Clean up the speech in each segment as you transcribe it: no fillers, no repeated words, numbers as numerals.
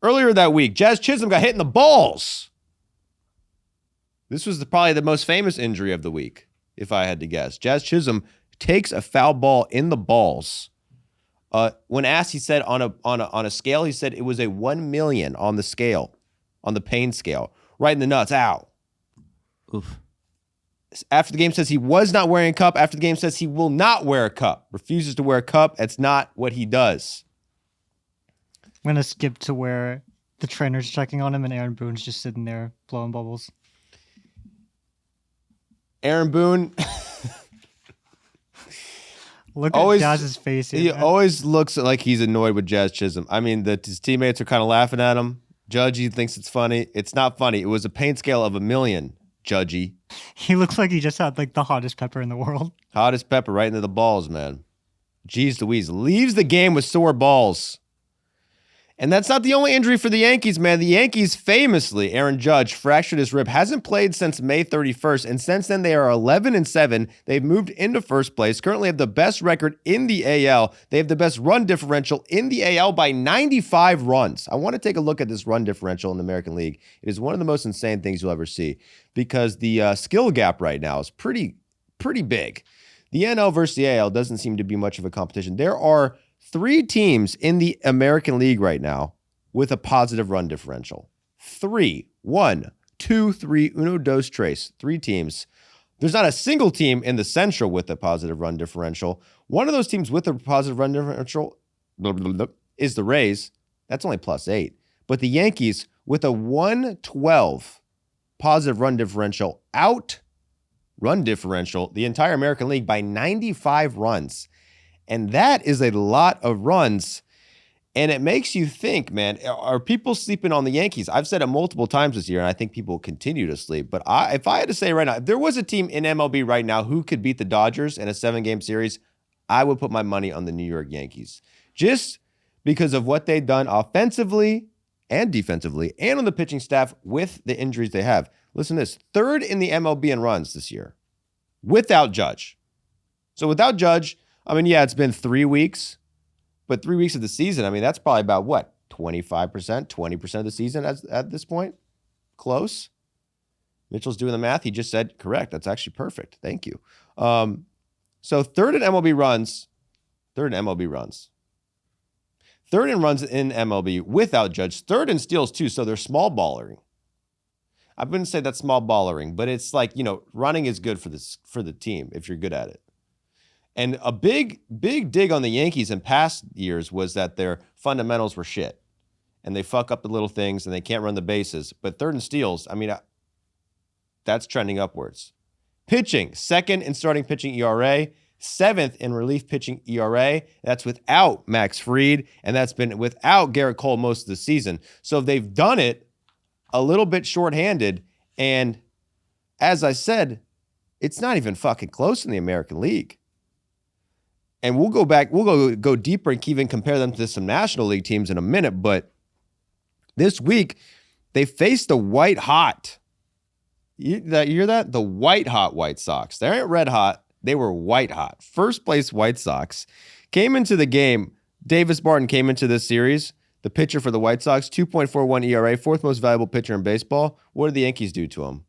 Earlier that week, Jazz Chisholm got hit in the balls. This was probably the most famous injury of the week, if I had to guess. Jazz Chisholm takes a foul ball in the balls. When asked, he said on a scale, he said it was a 1 million on the scale, on the pain scale, right in the nuts. Ow. Oof. After the game says he was not wearing a cup. After the game says he will not wear a cup. Refuses to wear a cup. That's not what he does. I'm going to skip to where the trainer's checking on him and Aaron Boone's just sitting there blowing bubbles. Aaron Boone. Look at Jazz's face here. He Man. always looks like he's annoyed with Jazz Chisholm. I mean, his teammates are kind of laughing at him. Judgy thinks it's funny. It's not funny. It was a pain scale of 1 million, Judgy. He looks like he just had like the hottest pepper in the world. Hottest pepper right into the balls, man. Jeez Louise. Leaves the game with sore balls. And that's not the only injury for the Yankees, man. The Yankees famously, Aaron Judge, fractured his rib, hasn't played since May 31st, and since then they are 11-7. They've moved into first place, currently have the best record in the AL. They have the best run differential in the AL by 95 runs. I want to take a look at this run differential in the American League. It is one of the most insane things you'll ever see because the skill gap right now is pretty big. The NL versus the AL doesn't seem to be much of a competition. There are 3 teams in the American League right now with a positive run differential. 3. 1, 2, 3. Uno, dos, tres. 3 teams. There's not a single team in the Central with a positive run differential. One of those teams with a positive run differential is the Rays. That's only +8. But the Yankees with a 112 positive run differential run differential the entire American League by 95 runs. And that is a lot of runs. And it makes you think, man, are people sleeping on the Yankees? I've said it multiple times this year, and I think people will continue to sleep. But if I had to say right now, if there was a team in MLB right now who could beat the Dodgers in a 7-game series, I would put my money on the New York Yankees. Just because of what they've done offensively and defensively and on the pitching staff with the injuries they have. Listen to this. 3rd in the MLB in runs this year without Judge. So without Judge, I mean, yeah, it's been 3 weeks, but 3 weeks of the season, I mean, that's probably about what? 25%, 20% of the season at this point? Close. Mitchell's doing the math. He just said, correct. That's actually perfect. Thank you. So 3rd in MLB runs. 3rd in MLB runs. 3rd in runs in MLB without Judge. 3rd in steals, too, so they're small ballering. I wouldn't say that's small ballering, but it's like, running is good for the team if you're good at it. And a big dig on the Yankees in past years was that their fundamentals were shit. And they fuck up the little things and they can't run the bases. But 3rd in steals, I mean, that's trending upwards. Pitching, 2nd in starting pitching ERA, 7th in relief pitching ERA. That's without Max Fried, and that's been without Garrett Cole most of the season. So they've done it a little bit shorthanded. And as I said, it's not even fucking close in the American League. And we'll go deeper and even compare them to some National League teams in a minute. But this week, they faced the white hot. You hear that? The white hot White Sox. They aren't red hot. They were white hot. First place White Sox came into the game. Davis Barton came into this series, the pitcher for the White Sox, 2.41 ERA, 4th most valuable pitcher in baseball. What did the Yankees do to him?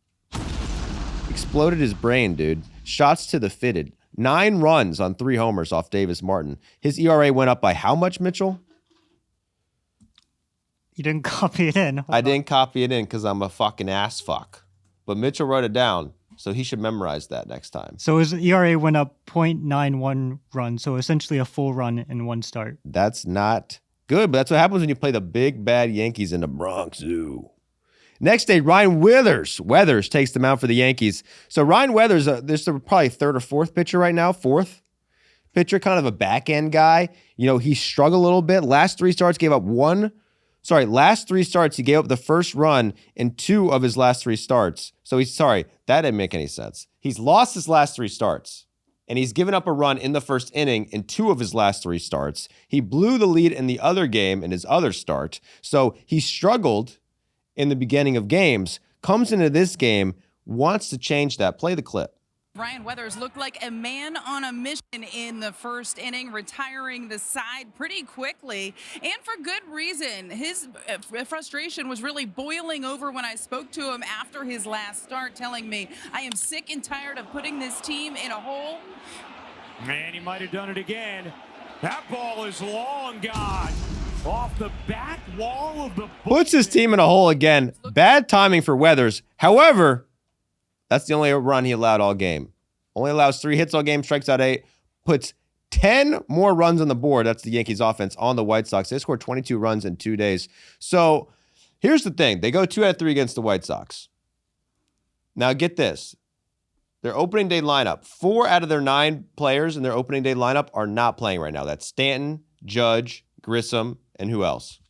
Exploded his brain, dude. Shots to the fitted. 9 runs on 3 homers off Davis Martin. His ERA went up by how much, Mitchell? You didn't copy it in. I didn't copy it in because I'm a fucking ass fuck. But Mitchell wrote it down, so he should memorize that next time. So his ERA went up 0.91 runs, so essentially a full run in one start. That's not good, but that's what happens when you play the big bad Yankees in the Bronx Zoo. Next day, Ryan Weathers takes the mound for the Yankees. So Ryan Weathers, this is probably 3rd or 4th pitcher right now, 4th pitcher, kind of a back-end guy. He struggled a little bit. Last 3 starts, he gave up the first run in 2 of his last 3 starts. So that didn't make any sense. He's lost his last 3 starts, and he's given up a run in the first inning in 2 of his last 3 starts. He blew the lead in the other game in his other start. So he struggled in the beginning of games, comes into this game, wants to change that. Play the clip. Brian Weathers looked like a man on a mission in the first inning, retiring the side pretty quickly, and for good reason. His frustration was really boiling over when I spoke to him after his last start, telling me, I am sick and tired of putting this team in a hole. And he might have done it again. That ball is long gone. Off the back wall of the... Puts his team in a hole again. Bad timing for Weathers. However, that's the only run he allowed all game. Only allows 3 hits all game, strikes out 8, puts 10 more runs on the board. That's the Yankees offense on the White Sox. They scored 22 runs in 2 days. So here's the thing. They go 2 out of 3 against the White Sox. Now get this. Their opening day lineup, 4 out of their 9 players in their opening day lineup are not playing right now. That's Stanton, Judge, Grissom, and who else?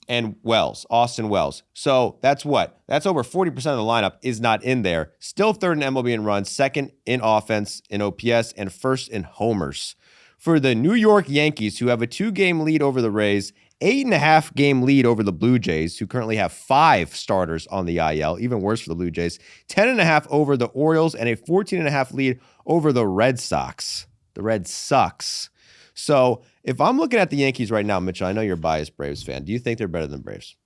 And Wells, Austin Wells. So that's what? That's over 40% of the lineup is not in there. Still third in MLB in runs, second in offense in OPS, and first in homers. For the New York Yankees, who have a 2-game lead over the Rays, 8.5-game lead over the Blue Jays, who currently have 5 starters on the IL, even worse for the Blue Jays, 10.5 over the Orioles, and a 14.5 lead over the Red Sox. The Red Sox. So if I'm looking at the Yankees right now, Mitchell, I know you're a biased Braves fan. Do you think they're better than Braves?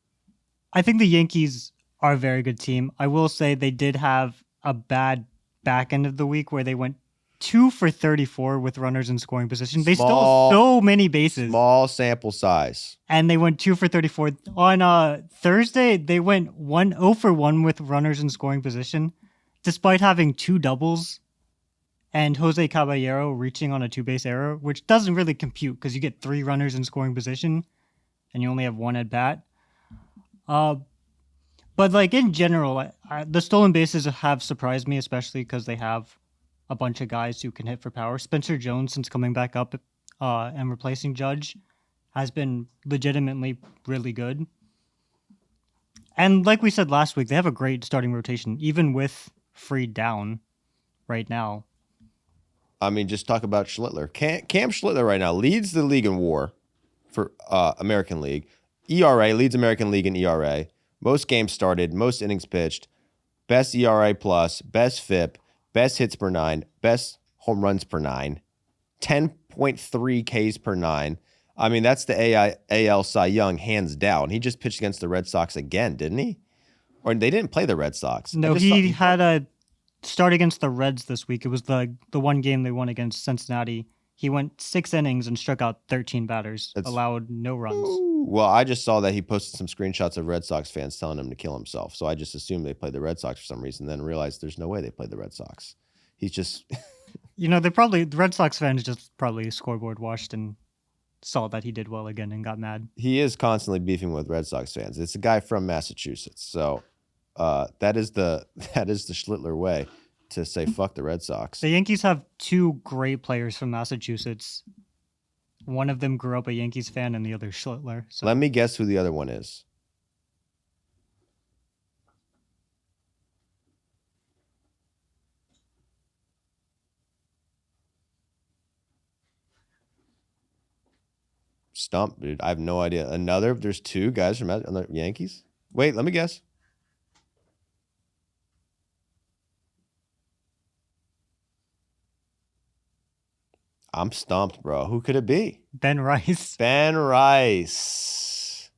I think the Yankees are a very good team. I will say they did have a bad back end of the week where they went 2 for 34 with runners in scoring position. They stole so many bases. Small sample size. And they went 2 for 34. On Thursday, they went 0 for 1 with runners in scoring position, despite having 2 doubles and Jose Caballero reaching on a 2-base error, which doesn't really compute because you get 3 runners in scoring position and you only have 1 at bat. But like in general, the stolen bases have surprised me, especially because they have a bunch of guys who can hit for power. Spencer Jones, since coming back up and replacing Judge, has been legitimately really good. And like we said last week, they have a great starting rotation, even with Fried down right now. I mean, just talk about Schlittler. Cam Schlittler right now leads the league in WAR for American League. ERA leads American League in ERA. Most games started, most innings pitched, best ERA plus, best FIP, best hits per 9, best home runs per 9, 10.3 Ks per 9. I mean, that's the AL Cy Young hands down. He just pitched against the Red Sox again, didn't he? Or they didn't play the Red Sox. No, he had a start against the Reds this week. It was the one game they won against Cincinnati. He went 6 innings and struck out 13 batters, allowed no runs. Well, I just saw that he posted some screenshots of Red Sox fans telling him to kill himself. So I just assumed they played the Red Sox for some reason, then realized there's no way they played the Red Sox. He's just... the Red Sox fans just probably scoreboard watched and saw that he did well again and got mad. He is constantly beefing with Red Sox fans. It's a guy from Massachusetts. So that is the Schlittler way to say fuck the Red Sox. The Yankees have 2 great players from Massachusetts. One of them grew up a Yankees fan and the other Schlittler. So. Let me guess who the other one is. Stump, dude. I have no idea. There's 2 guys from the Yankees? Wait, let me guess. I'm stumped, bro. Who could it be? Ben Rice. Ben Rice.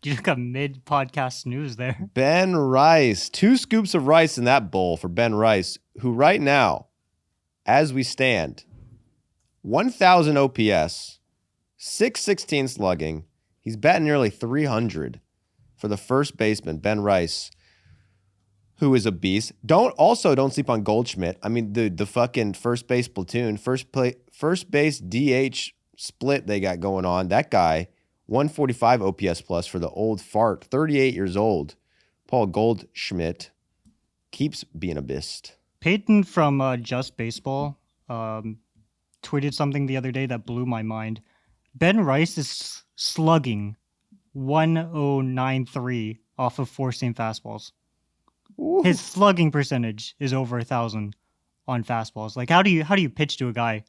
You took a mid-podcast snooze there. Ben Rice. 2 scoops of rice in that bowl for Ben Rice, who right now, as we stand, 1,000 OPS, 616 slugging. He's batting nearly 300 for the first baseman, Ben Rice, who is a beast. Don't sleep on Goldschmidt. I mean, the fucking first base platoon, first base DH split they got going on. That guy, 145 OPS plus for the old fart, 38 years old. Paul Goldschmidt keeps being a beast. Peyton from Just Baseball tweeted something the other day that blew my mind. Ben Rice is slugging 1093 off of 4-seam fastballs. Ooh. His slugging percentage is over 1,000 on fastballs. Like, how do you pitch to a guy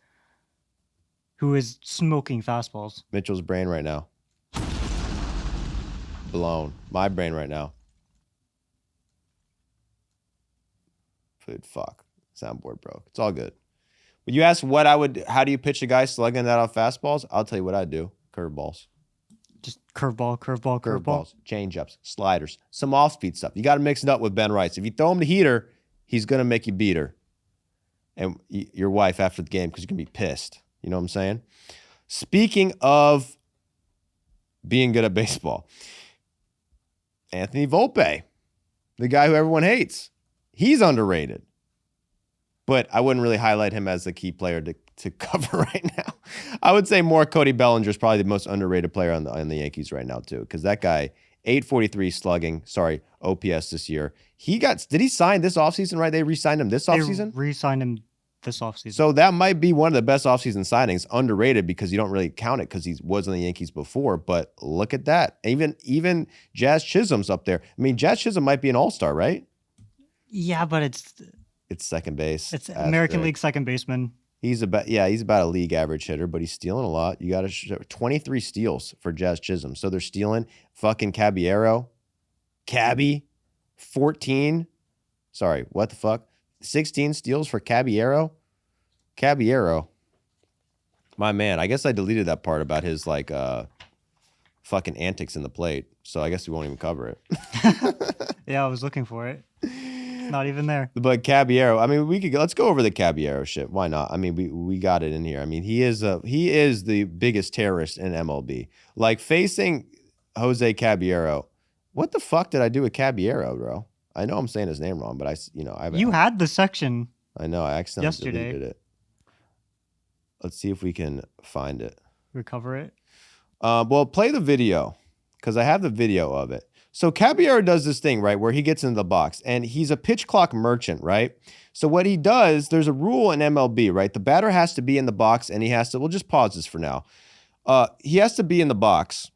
who is smoking fastballs? Mitchell's brain right now. Blown. My brain right now. Dude, fuck. Soundboard broke. It's all good. But you ask how do you pitch a guy slugging that off fastballs? I'll tell you what I do. Curveballs. Just curveball. Change-ups, sliders, some off-speed stuff. You got to mix it up with Ben Rice. If you throw him the heater, he's going to make you beat her. And your wife after the game because you're going to be pissed. You know what I'm saying? Speaking of being good at baseball, Anthony Volpe, the guy who everyone hates, he's underrated. But I wouldn't really highlight him as the key player to cover right now. I would say more Cody Bellinger is probably the most underrated player on the Yankees right now too, because that guy, 843 slugging, OPS this year. Did he sign this offseason, right? They re-signed him this offseason? They re-signed him this offseason. So that might be one of the best offseason signings, underrated because you don't really count it because he was on the Yankees before. But look at that. Even Jazz Chisholm's up there. I mean, Jazz Chisholm might be an all-star, right? Yeah, but it's second base. It's American League second baseman. He's about a league average hitter, but he's stealing a lot. You got to show 23 steals for Jazz Chisholm. So they're stealing fucking Caballero. 14. Sorry, what the fuck? 16 steals for Caballero. My man. I guess I deleted that part about his fucking antics in the plate. So I guess we won't even cover it. Yeah, I was looking for it. Not even there. But Caballero, I mean, let's go over the Caballero shit. Why not? I mean, we got it in here. I mean, he is the biggest terrorist in MLB. Like facing Jose Caballero. What the fuck did I do with Caballero, bro? I know I'm saying his name wrong, but you had the section. I know I accidentally yesterday. deleted it. Let's see if we can find it. Recover it. Well, play the video because I have the video of it. So Caballero does this thing, right, where he gets into the box, and he's a pitch clock merchant, right? So what he does, there's a rule in MLB, right? The batter has to be in the box, and we'll just pause this for now. He has to be in the box,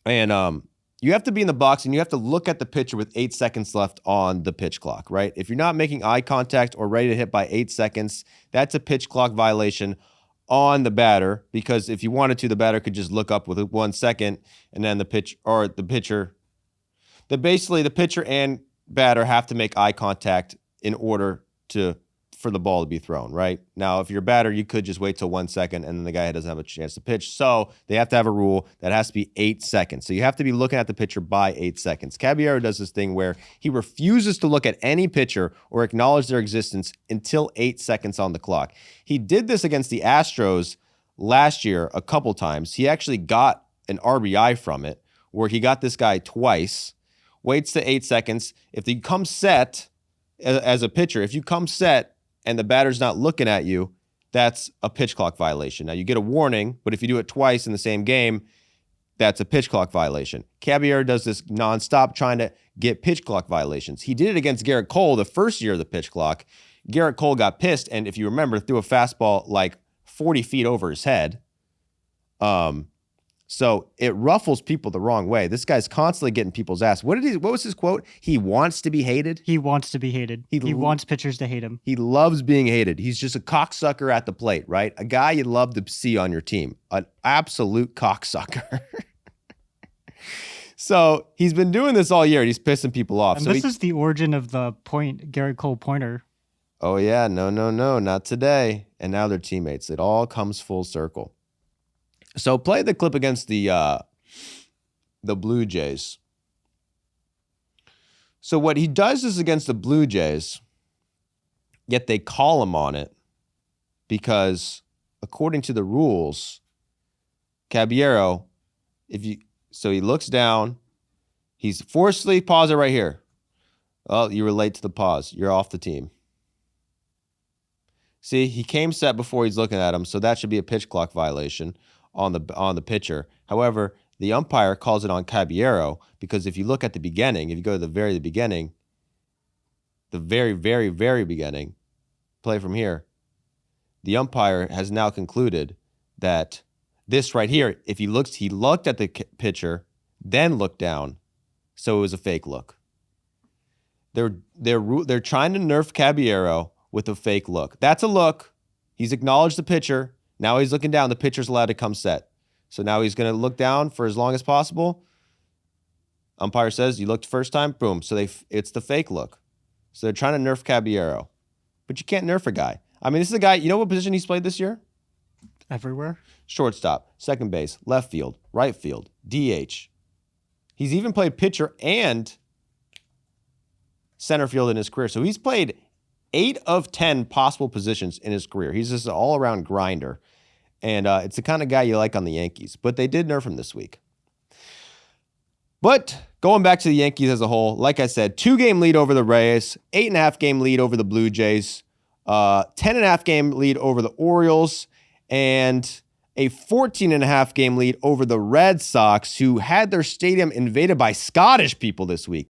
and you have to be in the box, and you have to look at the pitcher with 8 seconds left on the pitch clock, right? If you're not making eye contact or ready to hit by 8 seconds, that's a pitch clock violation on the batter, because if you wanted to, the batter could just look up with 1 second, and then the pitcher and batter have to make eye contact in order for the ball to be thrown, right? Now, if you're a batter, you could just wait till 1 second and then the guy doesn't have a chance to pitch. So they have to have a rule that has to be 8 seconds. So you have to be looking at the pitcher by 8 seconds. Caballero does this thing where he refuses to look at any pitcher or acknowledge their existence until 8 seconds on the clock. He did this against the Astros last year a couple times. He actually got an RBI from it where he got this guy twice. Waits to 8 seconds. If you come set as a pitcher, if you come set and the batter's not looking at you, that's a pitch clock violation. Now, you get a warning, but if you do it twice in the same game, that's a pitch clock violation. Caballero does this nonstop trying to get pitch clock violations. He did it against Garrett Cole the first year of the pitch clock. Garrett Cole got pissed, and if you remember, threw a fastball like 40 feet over his head. So it ruffles people the wrong way. This guy's constantly getting people's ass. What was his quote? He wants to be hated. He wants to be hated. He wants pitchers to hate him. He loves being hated. He's just a cocksucker at the plate, right? A guy you'd love to see on your team. An absolute cocksucker. So he's been doing this all year, and he's pissing people off. And this is the origin of the Garrett Cole pointer. Oh, yeah. No, not today. And now they're teammates. It all comes full circle. So play the clip against the Blue Jays. So what he does is against the Blue Jays, yet they call him on it because according to the rules, Caballero, he looks down, he's forcefully, pause it right here. Oh, you were late to the pause. You're off the team. See, he came set before he's looking at him, so that should be a pitch clock violation on the pitcher. However, the umpire calls it on Caballero because if you look at the beginning, if you go to the very beginning, the very, very, very beginning, play from here, the umpire has now concluded that this right here, if he looked at the pitcher, then looked down, so it was a fake look. They're trying to nerf Caballero with a fake look. That's a look. He's acknowledged the pitcher. Now he's looking down. The pitcher's allowed to come set. So now he's going to look down for as long as possible. Umpire says, you looked first time, boom. So it's the fake look. So they're trying to nerf Caballero. but you can't nerf a guy. I mean, this is a guy, you know what position he's played this year? Everywhere. Shortstop, second base, left field, right field, DH. He's even played pitcher and center field in his career. So he's played 8 of 10 possible positions in his career. He's just an all-around grinder. And it's the kind of guy you like on the Yankees. But they did nerf him this week. But going back to the Yankees as a whole, like I said, 2-game lead over the Rays, 8.5-game lead over the Blue Jays, 10.5-game lead over the Orioles, and a 14.5-game lead over the Red Sox, who had their stadium invaded by Scottish people this week.